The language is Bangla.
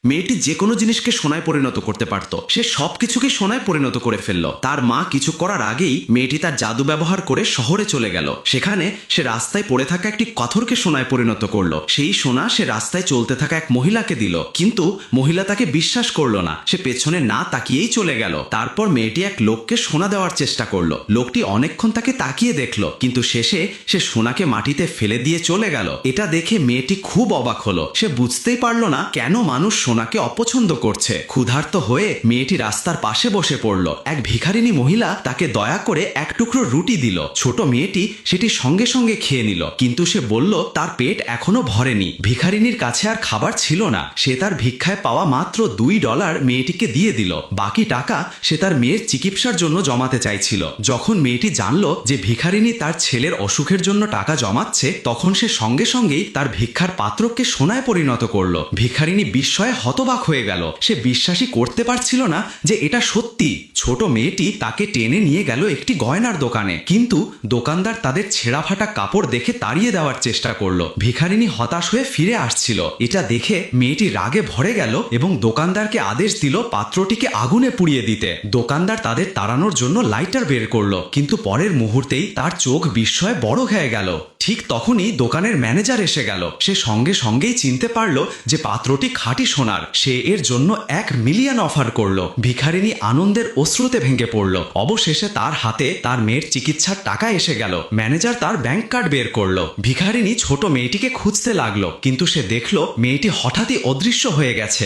মেয়েটি যে কোনো জিনিসকে সোনায় পরিণত করতে পারত। সে সবকিছুকে সোনায় পরিণত করে ফেলল। তার মা কিছু করার আগেই মেয়েটি তার জাদু ব্যবহার করে শহরে চলে গেল। সেখানে সে রাস্তায় পড়ে থাকা একটি পাথরকে সোনায় পরিণত করলো। সেই সোনা সে রাস্তায় চলতে থাকা এক মহিলাকে দিল, কিন্তু মহিলা তাকে বিশ্বাস করলো না। সে পেছনে না তাকিয়েই চলে গেল। তারপর মেয়েটি এক লোককে সোনা দেওয়ার চেষ্টা করলো। লোকটি অনেকক্ষণ তাকে তাকিয়ে দেখলো, কিন্তু শেষে সে সোনাকে মাটিতে ফেলে দিয়ে চলে গেল। এটা দেখে মেয়েটি খুব অবাক হলো। সে বুঝতেই পারলো না কেন মানুষ সোনাকে অপছন্দ করছে। ক্ষুধার্ত হয়ে মেয়েটি রাস্তার পাশে বসে পড়ল। এক ভিখারিনী মহিলা তাকে দয়া করে এক টুকরো রুটি দিল। ছোট মেয়েটি সেটি সঙ্গে সঙ্গে খেয়ে নিল, কিন্তু সে বলল তার পেট এখনো ভরেনি। ভিখারিনীর কাছে আর খাবার ছিল না। সে তার ভিক্ষায় পাওয়া মাত্র $2 মেয়েটিকে দিয়ে দিল। বাকি টাকা সে তার মেয়ের চিকিৎসার জন্য জমাতে চাইছিল। যখন মেয়েটি জানল যে ভিখারিনী তার ছেলের অসুখের জন্য টাকা জমাচ্ছে, তখন সে সঙ্গে সঙ্গেই তার ভিক্ষার পাত্রকে সোনায় পরিণত করলো। ভিখারিনী বিস্ময়ে হতবাক হয়ে গেল। সে বিশ্বাসই করতে পারছিল না যে এটা সত্যি। ছোট মেয়েটি তাকে টেনে নিয়ে গেল একটি গয়নার দোকানে, কিন্তু দোকানদার তাদের ছেঁড়া ফাটা কাপড় দেখে তাড়িয়ে দেওয়ার চেষ্টা করলো। ভিখারিনী হতাশ হয়ে ফিরে আসছিল। এটা দেখে মেয়েটি রাগে ভরে গেল এবং দোকানদারকে আদেশ দিল পাত্রটিকে আগুনে পুড়িয়ে দিতে। দোকানদার তাদের তাড়ানোর জন্য লাইটার বের করলো, কিন্তু পরের মুহূর্তেই তার চোখ বিস্ময়ে বড় হয়ে গেল। ঠিক তখনই দোকানের ম্যানেজার এসে গেল। সে সঙ্গে সঙ্গেই চিনতে পারল যে পাত্রটি খাঁটি সোনার। সে এর জন্য $1 মিলিয়ন অফার করলো। ভিখারিনী আনন্দের অশ্রুতে ভেঙে পড়ল। অবশেষে তার হাতে তার মেয়ের চিকিৎসার টাকা এসে গেল। ম্যানেজার তার ব্যাংক কার্ড বের করলো। ভিখারিনী ছোট মেয়েটিকে খুঁজতে লাগলো, কিন্তু সে দেখলো মেয়েটি হঠাৎই অদৃশ্য হয়ে গেছে।